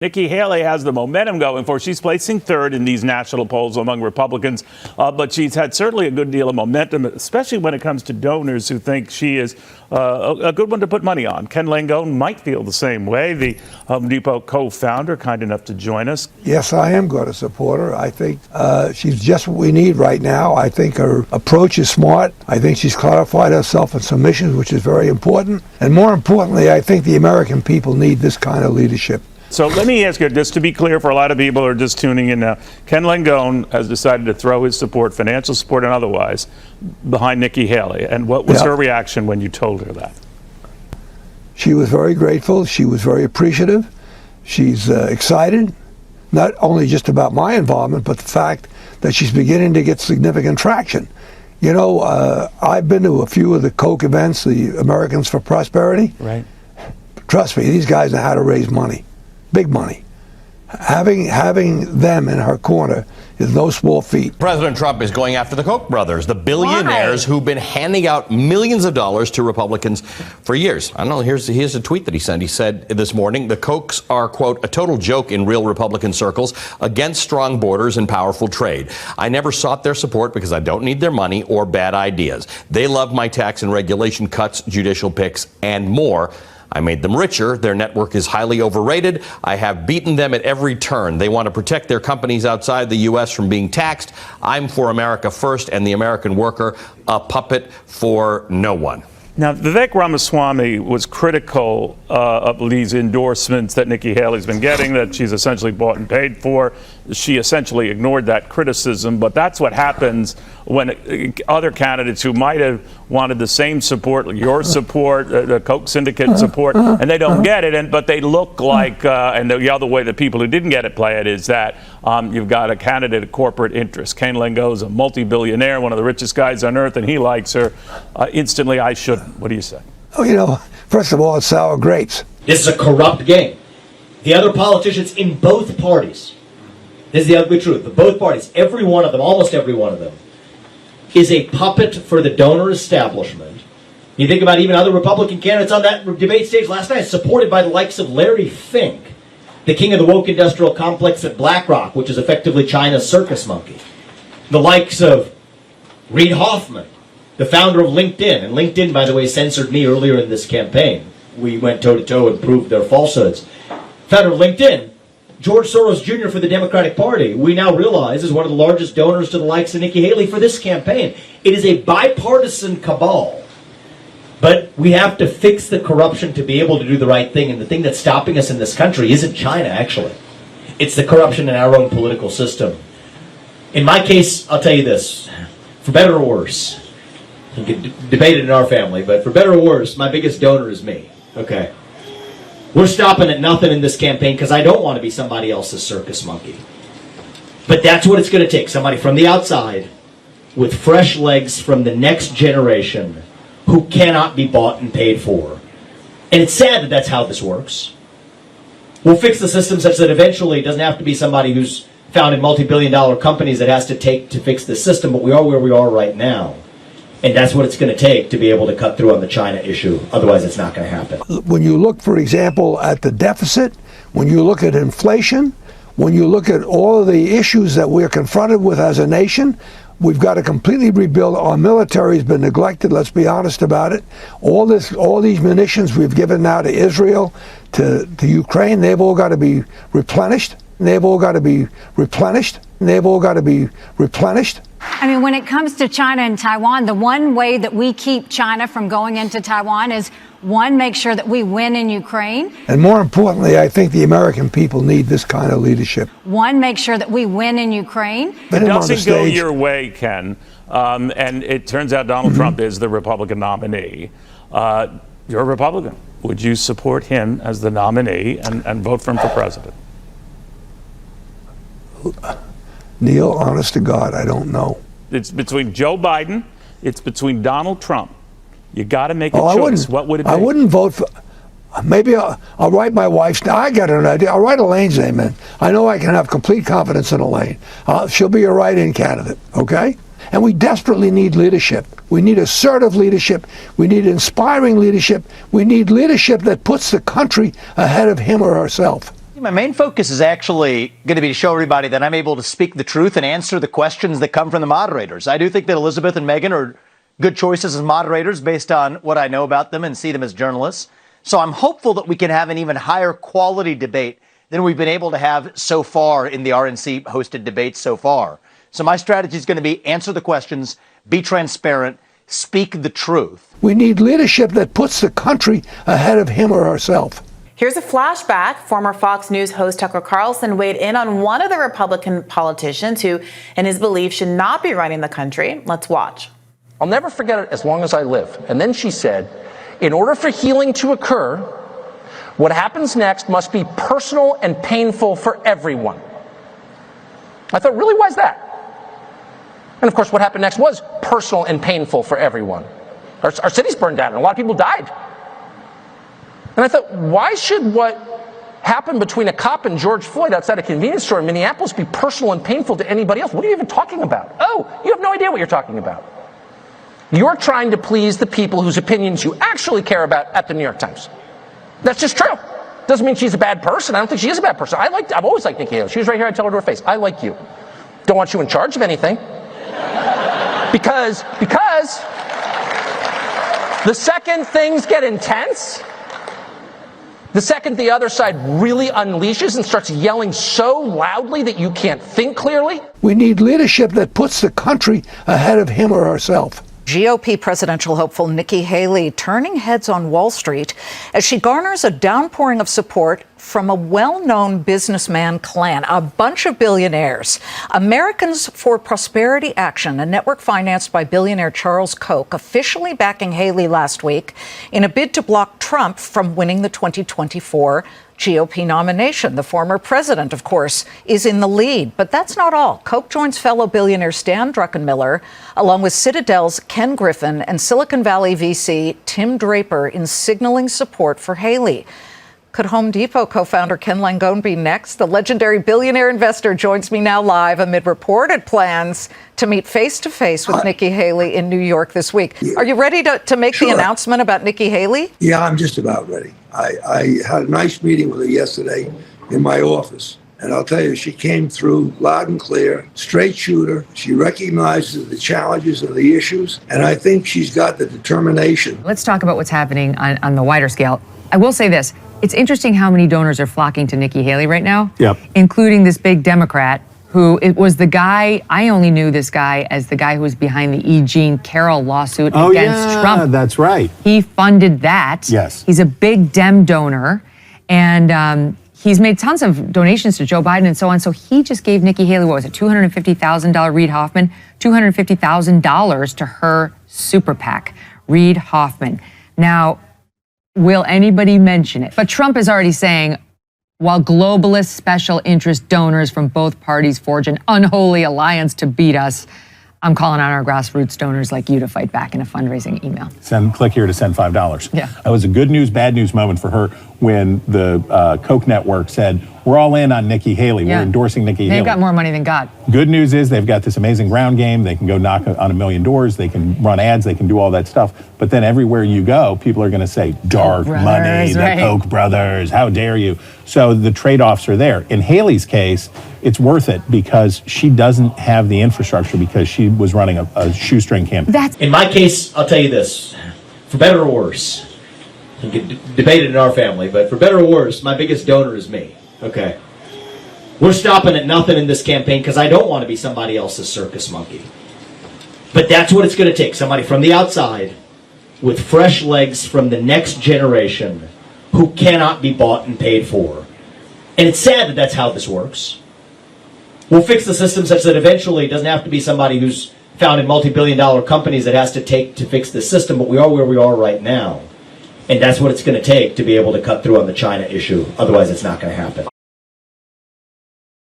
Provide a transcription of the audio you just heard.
Nikki Haley has the momentum going for her. She's placing third in these national polls among Republicans, but she's had certainly a good deal of momentum, especially when it comes to donors who think she is a good one to put money on. Ken Langone might feel the same way, the Home Depot co-founder, kind enough to join us. Yes, I am going to support her. I think she's just what we need right now. I think her approach is smart. I think she's clarified herself in some issues, which is very important. And more importantly, I think the American people need this kind of leadership. So let me ask you, just to be clear for a lot of people who are just tuning in now, Ken Langone has decided to throw his support, financial support and otherwise, behind Nikki Haley. And what was her reaction when you told her that? She was very grateful. She was very appreciative. She's excited, not only just about my involvement, but the fact that she's beginning to get significant traction. You know, I've been to a few of the Koch events, the Americans for Prosperity. Right. Trust me, these guys know how to raise money. Big money. Having them in her corner is no small feat. President Trump is going after the Koch brothers, the billionaires who've been handing out millions of dollars to Republicans for years. I don't know, here's a tweet that he sent. He said this morning, the Kochs are, quote, a total joke in real Republican circles against strong borders and powerful trade. I never sought their support because I don't need their money or bad ideas. They love my tax and regulation cuts, judicial picks, and more. I made them richer. Their network is highly overrated. I have beaten them at every turn. They want to protect their companies outside the U.S. from being taxed. I'm for America first and the American worker, a puppet for no one. Now, Vivek Ramaswamy was critical of these endorsements that Nikki Haley's been getting, that she's essentially bought and paid for. She essentially ignored that criticism, but that's what happens when other candidates who might have wanted the same support, your support, the Koch syndicate support, and they don't get it, but they look like, and the other way that people who didn't get it play it is that you've got a candidate of corporate interest. Ken Langone is a multi-billionaire, one of the richest guys on earth, and he likes her. Instantly, I shouldn't. What do you say? Oh, you know, first of all, it's sour grapes. This is a corrupt game. The other politicians in both parties, this is the ugly truth, the both parties, every one of them, almost every one of them, is a puppet for the donor establishment. You think about even other Republican candidates on that debate stage last night, supported by the likes of Larry Fink, the king of the woke industrial complex at BlackRock, which is effectively China's circus monkey. The likes of Reid Hoffman, the founder of LinkedIn. And LinkedIn, by the way, censored me earlier in this campaign. We went toe-to-toe and proved their falsehoods. Founder of LinkedIn, George Soros Jr. for the Democratic Party, we now realize is one of the largest donors to the likes of Nikki Haley for this campaign. It is a bipartisan cabal. But we have to fix the corruption to be able to do the right thing. And the thing that's stopping us in this country isn't China, actually. It's the corruption in our own political system. In my case, I'll tell you this, for better or worse, you can debate it in our family, but for better or worse, my biggest donor is me. Okay. We're stopping at nothing in this campaign because I don't want to be somebody else's circus monkey. But that's what it's going to take. Somebody from the outside with fresh legs from the next generation who cannot be bought and paid for. And it's sad that that's how this works. We'll fix the system such that eventually it doesn't have to be somebody who's founded multi-billion-dollar companies that has to take to fix the system, but we are where we are right now. And that's what it's going to take to be able to cut through on the China issue. Otherwise, it's not going to happen. When you look, for example, at the deficit, when you look at inflation, when you look at all of the issues that we're confronted with as a nation, we've got to completely rebuild. Our military has been neglected, let's be honest about it. All these munitions we've given now to Israel, to Ukraine, they've all got to be replenished. They've all got to be replenished. They've all got to be replenished. I mean, when it comes to China and Taiwan, the one way that we keep China from going into Taiwan is, one, make sure that we win in Ukraine. And more importantly, I think the American people need this kind of leadership. One, make sure that we win in Ukraine. It doesn't go your way, Ken. And it turns out Donald Trump is the Republican nominee. You're a Republican. Would you support him as the nominee and vote for him for president? Neil, honest to God, I don't know. It's between Joe Biden, it's between Donald Trump. You got to make a choice. What would it be? I wouldn't vote for. Maybe I'll write my wife's name. I got an idea. I'll write Elaine's name in. I know I can have complete confidence in Elaine. She'll be a write-in candidate, okay? And we desperately need leadership. We need assertive leadership. We need inspiring leadership. We need leadership that puts the country ahead of him or herself. My main focus is actually going to be to show everybody that I'm able to speak the truth and answer the questions that come from the moderators. I do think that Elizabeth and Meghan are good choices as moderators based on what I know about them and see them as journalists. So I'm hopeful that we can have an even higher quality debate than we've been able to have so far in the RNC hosted debates so far. So my strategy is going to be answer the questions, be transparent, speak the truth. We need leadership that puts the country ahead of him or herself. Here's a flashback. Former Fox News host Tucker Carlson weighed in on one of the Republican politicians who, in his belief, should not be running the country. Let's watch. I'll never forget it as long as I live. And then she said, in order for healing to occur, what happens next must be personal and painful for everyone. I thought, really, why is that? And of course, what happened next was personal and painful for everyone. Our cities burned down and a lot of people died. And I thought, why should what happened between a cop and George Floyd outside a convenience store in Minneapolis be personal and painful to anybody else? What are you even talking about? Oh, you have no idea what you're talking about. You're trying to please the people whose opinions you actually care about at the New York Times. That's just true. Doesn't mean she's a bad person. I don't think she is a bad person. I've always liked Nikki Haley. She was right here. I tell her to her face, I like you. Don't want you in charge of anything. Because the second things get intense, the second the other side really unleashes and starts yelling so loudly that you can't think clearly. We need leadership that puts the country ahead of him or herself. GOP presidential hopeful Nikki Haley turning heads on Wall Street as she garners a downpouring of support from a well-known businessman clan, a bunch of billionaires. Americans for Prosperity Action, a network financed by billionaire Charles Koch, officially backing Haley last week in a bid to block Trump from winning the 2024 GOP nomination. The former president, of course, is in the lead. But that's not all. Koch joins fellow billionaire Stan Druckenmiller, along with Citadel's Ken Griffin and Silicon Valley VC Tim Draper, in signaling support for Haley. Could Home Depot co-founder Ken Langone be next? The legendary billionaire investor joins me now live amid reported plans to meet face-to-face with Nikki Haley in New York this week. Are you ready to make the announcement about Nikki Haley? Yeah, I'm just about ready. I had a nice meeting with her yesterday in my office. And I'll tell you, she came through loud and clear, straight shooter. She recognizes the challenges and the issues. And I think she's got the determination. Let's talk about what's happening on the wider scale. I will say this. It's interesting how many donors are flocking to Nikki Haley right now, including this big Democrat who it was the guy, I only knew this guy as the guy who was behind the E. Jean Carroll lawsuit against Trump. That's right. He funded that. Yes. He's a big Dem donor. And he's made tons of donations to Joe Biden and so on. So he just gave Nikki Haley, what was it, $250,000, Reid Hoffman, $250,000 to her super PAC, Reid Hoffman. Now, will anybody mention it? But Trump is already saying, while globalist special interest donors from both parties forge an unholy alliance to beat us, I'm calling on our grassroots donors like you to fight back in a fundraising email. Click here to send $5. Yeah. It was a good news, bad news moment for her when the Koch network said, we're all in on Nikki Haley. Yeah. We're endorsing Nikki Haley. They've got more money than God. Good news is they've got this amazing ground game. They can go knock on a million doors. They can run ads. They can do all that stuff. But then everywhere you go, people are going to say, dark money, the Koch brothers, how dare you? So the trade-offs are there. In Haley's case, it's worth it because she doesn't have the infrastructure because she was running a shoestring campaign. In my case, I'll tell you this, for better or worse, you can debate it in our family, but for better or worse, my biggest donor is me. Okay. We're stopping at nothing in this campaign because I don't want to be somebody else's circus monkey. But that's what it's going to take. Somebody from the outside with fresh legs from the next generation who cannot be bought and paid for. And it's sad that that's how this works. We'll fix the system such that eventually it doesn't have to be somebody who's founded multi-billion-dollar companies that has to take to fix the system, but we are where we are right now. And that's what it's going to take to be able to cut through on the China issue. Otherwise, it's not going to happen.